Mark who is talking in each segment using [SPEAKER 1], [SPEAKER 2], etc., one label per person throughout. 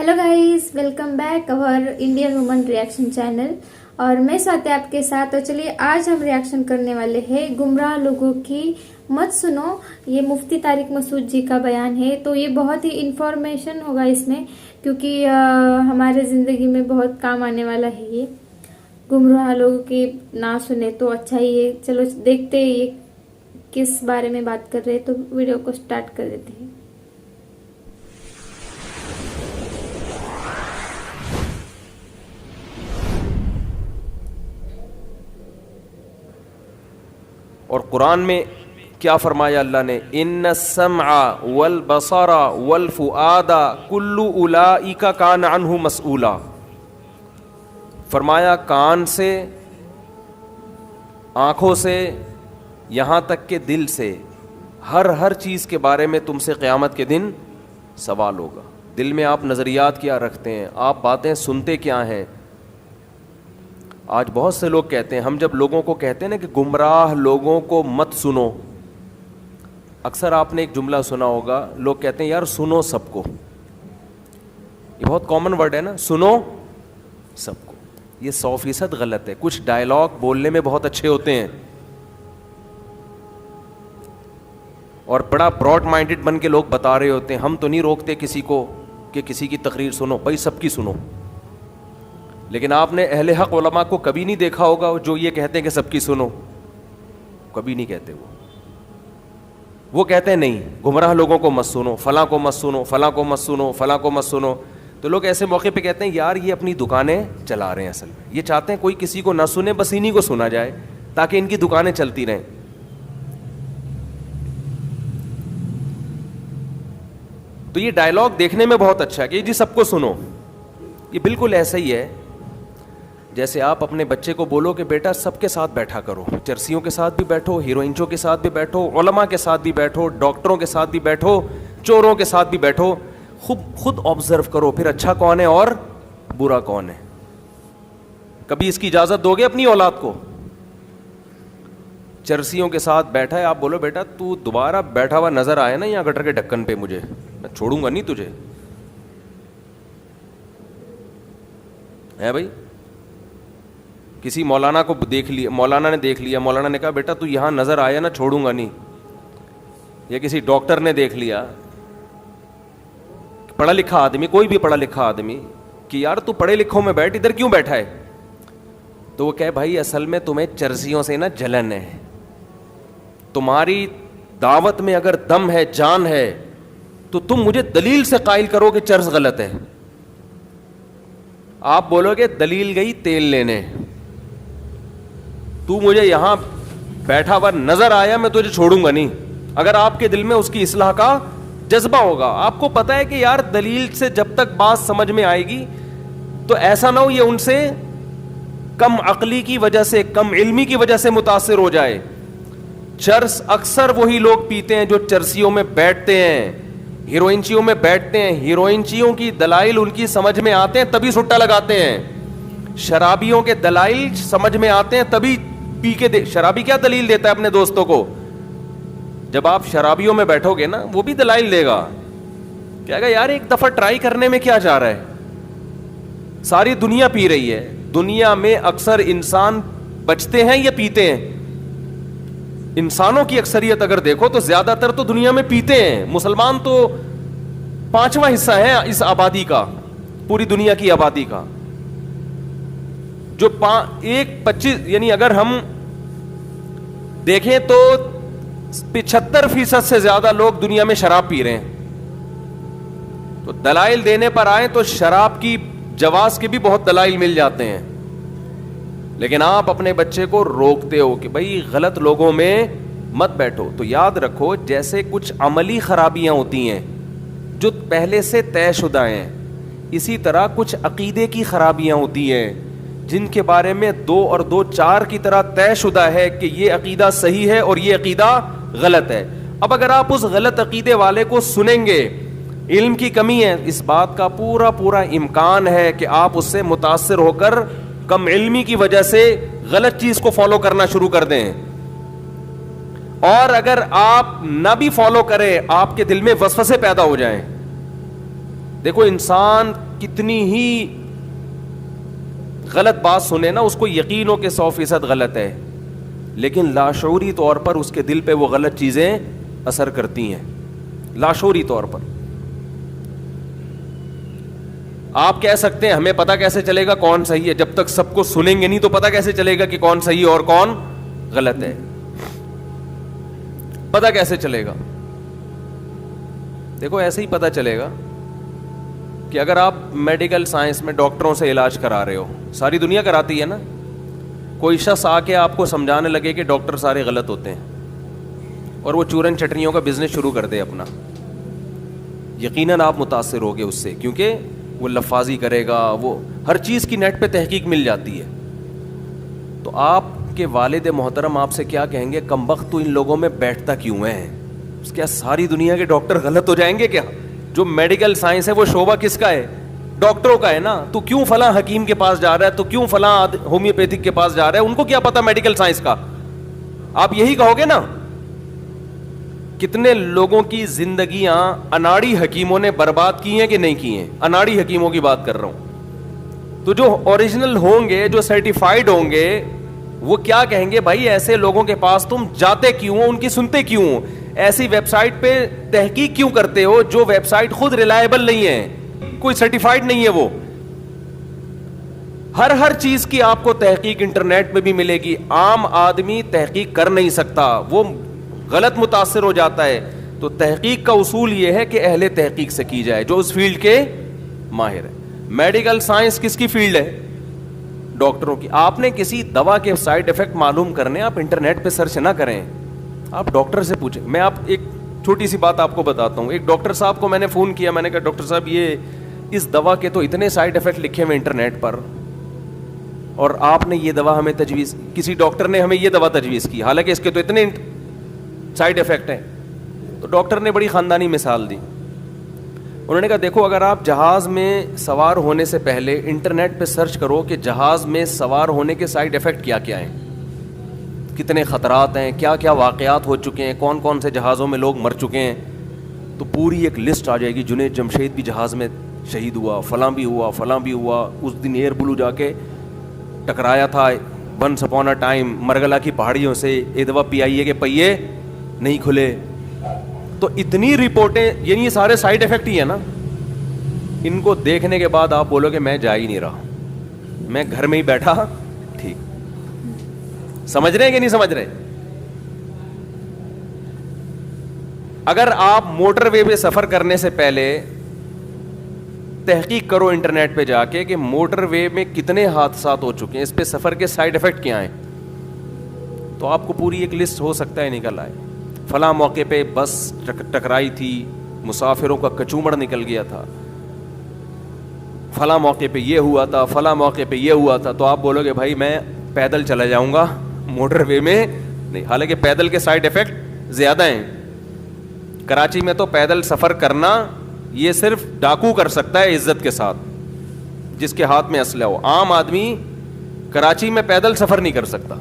[SPEAKER 1] Hello guys, welcome back our Indian woman reaction channel. और मैं स्वाति आपके साथ। तो चलिए आज हम रिएक्शन करने वाले हैं गुमराह लोगों की मत सुनो। ये मुफ्ती तारिक मसूद जी का बयान है, तो ये बहुत ही इंफॉर्मेशन होगा इसमें, क्योंकि हमारे ज़िंदगी में बहुत काम आने वाला है। ये गुमराह लोगों की ना सुने तो अच्छा ही है। चलो देखते हैं ये किस बारे में बात कर रहे हैं, तो वीडियो को स्टार्ट कर देते हैं।
[SPEAKER 2] और कुरान में क्या फरमाया अल्लाह ने, इन्न सम्आ वल बसरा वल फुआदा कुल्लु उलाइका कान अन्हु मसऊला। फरमाया कान से, आंखों से, यहाँ तक के दिल से, हर चीज़ के बारे में तुमसे क़यामत के दिन सवाल होगा। दिल में आप नज़रियात क्या रखते हैं, आप बातें सुनते क्या हैं। आज बहुत से लोग कहते हैं, हम जब लोगों को कहते हैं ना कि गुमराह लोगों को मत सुनो, अक्सर आपने एक जुमला सुना होगा, लोग कहते हैं यार सुनो सबको। ये बहुत कॉमन वर्ड है ना, सुनो सबको। ये 100% गलत है। कुछ डायलॉग बोलने में बहुत अच्छे होते हैं और बड़ा ब्रॉड माइंडेड बन के लोग बता रहे होते हैं, हम तो नहीं रोकते किसी को कि किसी की तकरीर सुनो, भाई सबकी सुनो। लेकिन आपने अहले हक उलमा को कभी नहीं देखा होगा जो ये कहते हैं कि सबकी सुनो, कभी नहीं कहते। वो कहते हैं नहीं, गुमराह लोगों को मत सुनो, फलां को मत सुनो, फलां को मत सुनो, फलां को मत सुनो। तो लोग ऐसे मौके पे कहते हैं यार ये अपनी दुकानें चला रहे हैं, असल में ये चाहते हैं कोई किसी को ना सुने, बस इन्हीं को सुना जाए ताकि इनकी दुकानें चलती रहें। तो ये डायलॉग देखने में बहुत अच्छा है कि जी सबको सुनो। ये बिल्कुल ऐसा ही है जैसे आप अपने बच्चे को बोलो कि बेटा सबके साथ बैठा करो, चरसियों के साथ भी बैठो, हीरोइंचों के साथ भी बैठो, उलमा के साथ भी बैठो, डॉक्टरों के साथ भी बैठो, चोरों के साथ भी बैठो। खुद ऑब्जर्व करो फिर अच्छा कौन है और बुरा कौन है। कभी इसकी इजाज़त दोगे अपनी औलाद को? चरसियों के साथ बैठा है, आप बोलो बेटा तू दोबारा बैठा हुआ नजर आए ना यहाँ गटर के ढक्कन पे, मुझे मैं छोड़ूंगा नहीं तुझे, है भाई। किसी मौलाना को देख लिया, मौलाना ने देख लिया, मौलाना ने कहा बेटा तू यहाँ नज़र आया ना छोड़ूंगा नहीं। या किसी डॉक्टर ने देख लिया, पढ़ा लिखा आदमी, कोई भी पढ़ा लिखा आदमी, कि यार तू पढ़े लिखों में बैठ, इधर क्यों बैठा है? तो वो कहे भाई असल में तुम्हें चर्सियों से ना जलन है, तुम्हारी दावत में अगर दम है, जान है, तो तुम मुझे दलील से कायल करो कि चर्स गलत है। आप बोलोगे दलील गई तेल लेने, तू मुझे यहां बैठा हुआ नजर आया, मैं तुझे छोड़ूंगा नहीं। अगर आपके दिल में उसकी इस्लाह का जज्बा होगा, आपको पता है कि यार दलील से जब तक बात समझ में आएगी तो ऐसा ना हो ये उनसे कम अक्ली की वजह से, कम इल्मी की वजह से मुतासिर हो जाए। चर्स अक्सर वही लोग पीते हैं जो चरसियों में बैठते हैं, हीरोइंचियों में बैठते हैं। हीरोइंचियों की दलाइल उनकी समझ में आते हैं तभी सुट्टा लगाते हैं। शराबियों के दलाइल समझ में आते हैं तभी पी के शराबी क्या दलील देता है अपने दोस्तों को? जब आप शराबियों में बैठोगे ना, वो भी दलाइल देगा, कहेगा यार एक दफा ट्राई करने में क्या जा रहा है, सारी दुनिया पी रही है। दुनिया में अक्सर इंसान बचते हैं या पीते हैं? इंसानों की अक्सरियत अगर देखो तो ज्यादातर तो दुनिया में पीते हैं। मुसलमान तो 5वां हिस्सा है इस आबादी का, पूरी दुनिया की आबादी का। जो 25 यानी अगर हम देखें तो 75% से ज्यादा लोग दुनिया में शराब पी रहे हैं। तो दलाइल देने पर आए तो शराब की जवाज के भी बहुत दलाइल मिल जाते हैं। लेकिन आप अपने बच्चे को रोकते हो कि भाई गलत लोगों में मत बैठो। तो याद रखो, जैसे कुछ अमली खराबियां होती हैं जो पहले से तयशुदा हैं, इसी तरह कुछ अकीदे की खराबियां होती हैं जिनके बारे में 2 और 2 4 की तरह तयशुदा है कि ये अकीदा सही है और ये अकीदा गलत है। अब अगर आप उस गलत अकीदे वाले को सुनेंगे, इल्म की कमी है, इस बात का पूरा इम्कान है कि आप उससे मुतासिर होकर कम इल्मी की वजह से गलत चीज को फॉलो करना शुरू कर दें। और अगर आप ना भी फॉलो करें, आपके दिल में वसवसे पैदा हो जाएं دیکھو انسان کتنی ہی غلط بات سنے نا، اس کو یقین ہو کہ 100% غلط ہے، لیکن لاشعوری طور پر اس کے دل پہ وہ غلط چیزیں اثر کرتی ہیں، لاشعوری طور پر. آپ کہہ سکتے ہیں ہمیں پتہ کیسے چلے گا کون صحیح ہے، جب تک سب کو سنیں گے نہیں تو پتہ کیسے چلے گا کہ کون صحیح ہے اور کون غلط ہے؟ پتہ کیسے چلے گا؟ دیکھو ایسے ہی پتہ چلے گا کہ اگر آپ میڈیکل سائنس میں ڈاکٹروں سے علاج کرا رہے ہو، ساری دنیا کراتی ہے نا، کوئی شخص آ کے آپ کو سمجھانے لگے کہ ڈاکٹر سارے غلط ہوتے ہیں اور وہ چورن چٹنیوں کا بزنس شروع کر دے اپنا، یقیناً آپ متاثر ہوگے اس سے، کیونکہ وہ لفاظی کرے گا، وہ ہر چیز کی نیٹ پہ تحقیق مل جاتی ہے. تو آپ کے والد محترم آپ سے کیا کہیں گے، کم بخت تو ان لوگوں میں بیٹھتا کیوں ہے؟ کیا ساری دنیا کے ڈاکٹر غلط ہو جائیں گے کیا؟ جو میڈیکل سائنس ہے وہ شعبہ کس کا ہے؟ ڈاکٹروں کا ہے نا. تو کیوں فلاں حکیم کے پاس جا رہا ہے، تو کیوں فلاں ہومیوپیتھک کے پاس جا رہا ہے؟ ان کو کیا پتا میڈیکل سائنس کا؟ آپ یہی کہو گے نا. کتنے لوگوں کی زندگیاں اناڑی حکیموں نے برباد کی ہیں کہ نہیں کی ہیں؟ اناڑی حکیموں کی بات کر رہا ہوں. تو جو اوریجنل ہوں گے، جو سرٹیفائیڈ ہوں گے، وہ کیا کہیں گے، بھائی ایسے لوگوں کے پاس تم جاتے کیوں ہو، ان کی سنتے کیوں ہو، ایسی ویب سائٹ پہ تحقیق کیوں کرتے ہو جو ویب سائٹ خود ریلائبل نہیں ہے، کوئی سرٹیفائیڈ نہیں ہے. وہ ہر چیز کی آپ کو تحقیق انٹرنیٹ پہ بھی ملے گی. عام آدمی تحقیق کر نہیں سکتا، وہ غلط متاثر ہو جاتا ہے. تو تحقیق کا اصول یہ ہے کہ اہل تحقیق سے کی جائے جو اس فیلڈ کے ماہر ہے. میڈیکل سائنس کس کی فیلڈ ہے؟ ڈاکٹروں کی. آپ نے کسی دوا کے سائیڈ افیکٹ معلوم کرنے آپ انٹرنیٹ پہ سرچ نہ کریں، آپ ڈاکٹر سے پوچھیں. میں آپ ایک چھوٹی سی بات آپ کو بتاتا ہوں. ایک ڈاکٹر صاحب کو میں نے فون کیا، میں نے کہا ڈاکٹر صاحب یہ اس دوا کے تو اتنے سائیڈ افیکٹ لکھے ہوئے انٹرنیٹ پر، اور آپ نے یہ دوا ہمیں تجویز، کسی ڈاکٹر نے ہمیں یہ دوا تجویز کی، حالانکہ اس کے تو اتنے سائیڈ افیکٹ ہیں. تو ڈاکٹر نے بڑی خاندانی مثال دی. انہوں نے کہا دیکھو اگر آپ جہاز میں سوار ہونے سے پہلے انٹرنیٹ پہ سرچ کرو کہ جہاز میں سوار ہونے کے سائیڈ افیکٹ کیا کیا ہیں، کتنے خطرات ہیں، کیا کیا واقعات ہو چکے ہیں، کون کون سے جہازوں میں لوگ مر چکے ہیں، تو پوری ایک لسٹ آ جائے گی. جنید جمشید بھی جہاز میں شہید ہوا، فلاں بھی ہوا، فلاں بھی ہوا، اس دن ایئر بلو جا کے ٹکرایا تھا once upon a time Margalla کی پہاڑیوں سے، یہ دوا پی آئی اے کے پہیے نہیں کھلے. تو اتنی رپورٹیں، یعنی یہ سارے سائیڈ افیکٹ ہی ہیں نا. ان کو دیکھنے کے بعد آپ بولو کہ میں جا ہی نہیں رہا، میں گھر میں ہی بیٹھا ٹھیک. سمجھ رہے ہیں کہ نہیں سمجھ رہے؟ اگر آپ موٹر وے پہ سفر کرنے سے پہلے تحقیق کرو انٹرنیٹ پہ جا کے کہ موٹر وے میں کتنے حادثات ہو چکے ہیں، اس پہ سفر کے سائیڈ افیکٹ کیا ہیں، تو آپ کو پوری ایک لسٹ ہو سکتا ہے نکل آئے. فلاں موقع پہ بس ٹکرائی تھی، مسافروں کا کچومڑ نکل گیا تھا، فلاں موقع پہ یہ ہوا تھا، فلاں موقع پہ یہ ہوا تھا. تو آپ بولو گے بھائی میں پیدل چلا جاؤں گا موٹر وے میں نہیں. حالانکہ پیدل کے سائیڈ افیکٹ زیادہ ہیں. کراچی میں تو پیدل سفر کرنا یہ صرف ڈاکو کر سکتا ہے عزت کے ساتھ، جس کے ہاتھ میں اسلحہ ہو. عام آدمی کراچی میں پیدل سفر نہیں کر سکتا.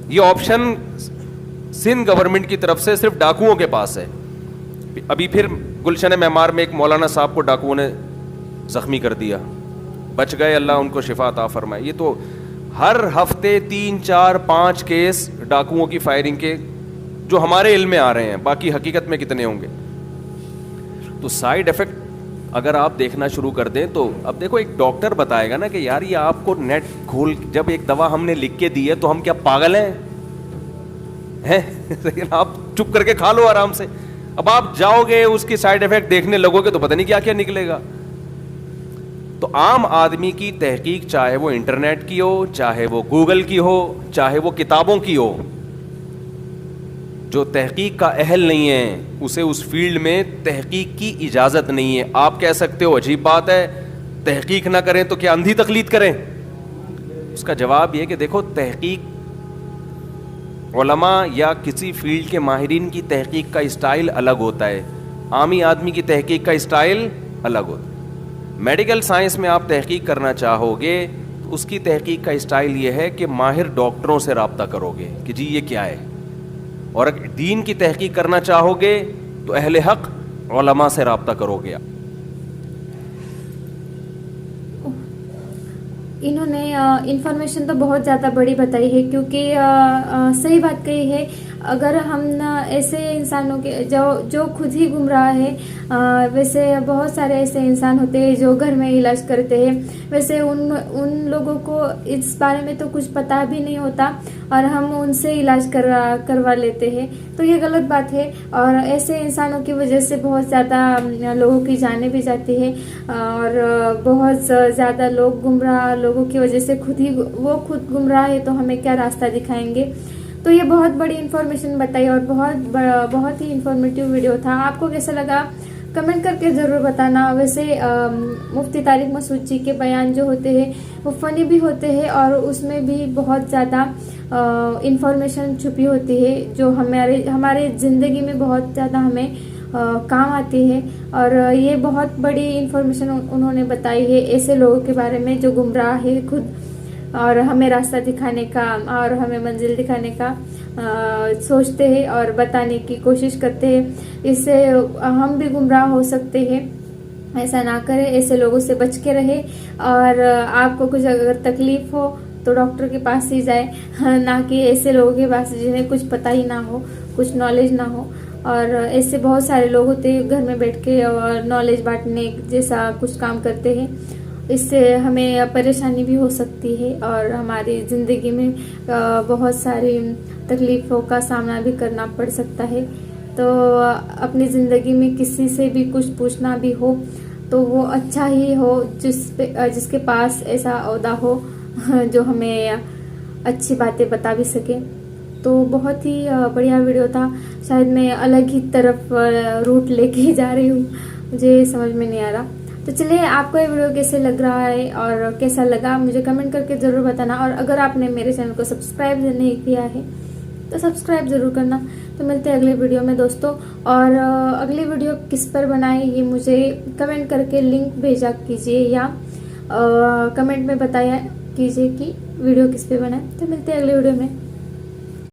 [SPEAKER 2] یہ آپشن سندھ گورنمنٹ کی طرف سے صرف ڈاکوؤں کے پاس ہے. ابھی پھر گلشن معمار میں ایک مولانا صاحب کو ڈاکوؤں نے زخمی کر دیا، بچ گئے، اللہ ان کو شفا عطا فرمائے. یہ تو ہر ہفتے 3 4 5 کیس ڈاکوؤں کی فائرنگ کے جو ہمارے علم میں آ رہے ہیں، باقی حقیقت میں کتنے ہوں گے. تو سائیڈ افیکٹ اگر آپ دیکھنا شروع کر دیں تو اب دیکھو ایک ڈاکٹر بتائے گا نا کہ یار یہ آپ کو نیٹ کھول، جب ایک دوا ہم نے لکھ کے دی ہے تو ہم کیا پاگل ہیں؟ لیکن آپ چپ کر کے کھا لو آرام سے. اب آپ جاؤ گے اس کی سائیڈ افیکٹ دیکھنے لگو گے تو پتہ نہیں کیا کیا نکلے گا. تو عام آدمی کی تحقیق چاہے وہ انٹرنیٹ کی ہو، چاہے وہ گوگل کی ہو، چاہے وہ کتابوں کی ہو، جو تحقیق کا اہل نہیں ہے اسے اس فیلڈ میں تحقیق کی اجازت نہیں ہے. آپ کہہ سکتے ہو عجیب بات ہے تحقیق نہ کریں تو کیا اندھی تقلید کریں؟ اس کا جواب یہ کہ دیکھو تحقیق، علماء یا کسی فیلڈ کے ماہرین کی تحقیق کا اسٹائل الگ ہوتا ہے، عامی آدمی کی تحقیق کا اسٹائل الگ ہوتا ہے. میڈیکل سائنس میں آپ تحقیق کرنا چاہو گے تو اس کی تحقیق کا اسٹائل یہ ہے کہ ماہر ڈاکٹروں سے رابطہ کرو گے کہ جی یہ کیا ہے. اور اگر دین کی تحقیق کرنا چاہو گے تو اہل حق علماء سے رابطہ کرو گے.
[SPEAKER 1] इन्होंने इन्फॉर्मेशन तो बहुत ज़्यादा बड़ी बताई है, क्योंकि सही बात कही है। अगर हम ऐसे इंसानों के जो खुद ही गुमराह है, वैसे बहुत सारे ऐसे इंसान होते हैं जो घर में इलाज करते हैं, वैसे उन लोगों को इस बारे में तो कुछ पता भी नहीं होता और हम उनसे इलाज करवा लेते हैं, तो ये गलत बात है। और ऐसे इंसानों की वजह से बहुत ज़्यादा लोगों की जानें भी जाती है और बहुत ज़्यादा लोग गुमराह लोगों की वजह से खुद गुमराह है, तो हमें क्या रास्ता दिखाएंगे। तो ये बहुत बड़ी इन्फॉर्मेशन बताई और बहुत ही इन्फॉर्मेटिव वीडियो था। आपको कैसा लगा कमेंट करके ज़रूर बताना। वैसे मुफ्ती तारिक मसूद जी के बयान जो होते हैं वो फ़नी भी होते हैं और उसमें भी बहुत ज़्यादा इन्फॉर्मेशन छुपी होती है जो हमारे ज़िंदगी में बहुत ज़्यादा हमें काम आती है। और ये बहुत बड़ी इन्फॉर्मेशन उन्होंने बताई है ऐसे लोगों के बारे में जो गुमराह है खुद, और हमें रास्ता दिखाने का और हमें मंजिल दिखाने का सोचते हैं और बताने की कोशिश करते हैं। इससे हम भी गुमराह हो सकते हैं। ऐसा ना करें, ऐसे लोगों से बच के रहे। और आपको कुछ अगर तकलीफ हो तो डॉक्टर के पास ही जाए, ना कि ऐसे लोगों के पास जिन्हें कुछ पता ही ना हो, कुछ नॉलेज ना हो। और ऐसे बहुत सारे लोग होते हैं घर में बैठ के और नॉलेज बांटने जैसा कुछ काम करते हैं। इससे हमें परेशानी भी हो सकती है और हमारी ज़िंदगी में बहुत सारी तकलीफ़ों का सामना भी करना पड़ सकता है। तो अपनी ज़िंदगी में किसी से भी कुछ पूछना भी हो तो वो अच्छा ही हो जिसके पास ऐसा ओहदा हो जो हमें अच्छी बातें बता भी सके। तो बहुत ही बढ़िया वीडियो था। शायद मैं अलग ही तरफ रूट लेके जा रही हूँ, मुझे समझ में नहीं आ रहा। तो चलिए, आपको ये वीडियो कैसे लग रहा है और कैसा लगा मुझे कमेंट करके ज़रूर बताना। और अगर आपने मेरे चैनल को सब्सक्राइब नहीं किया है तो सब्सक्राइब ज़रूर करना। तो मिलते हैं अगले वीडियो में दोस्तों। और अगली वीडियो किस पर बनाए ये मुझे कमेंट करके लिंक भेजा कीजिए या कमेंट में बताया कीजिए कि वीडियो किस पे बनाए। तो मिलते हैं अगले वीडियो में।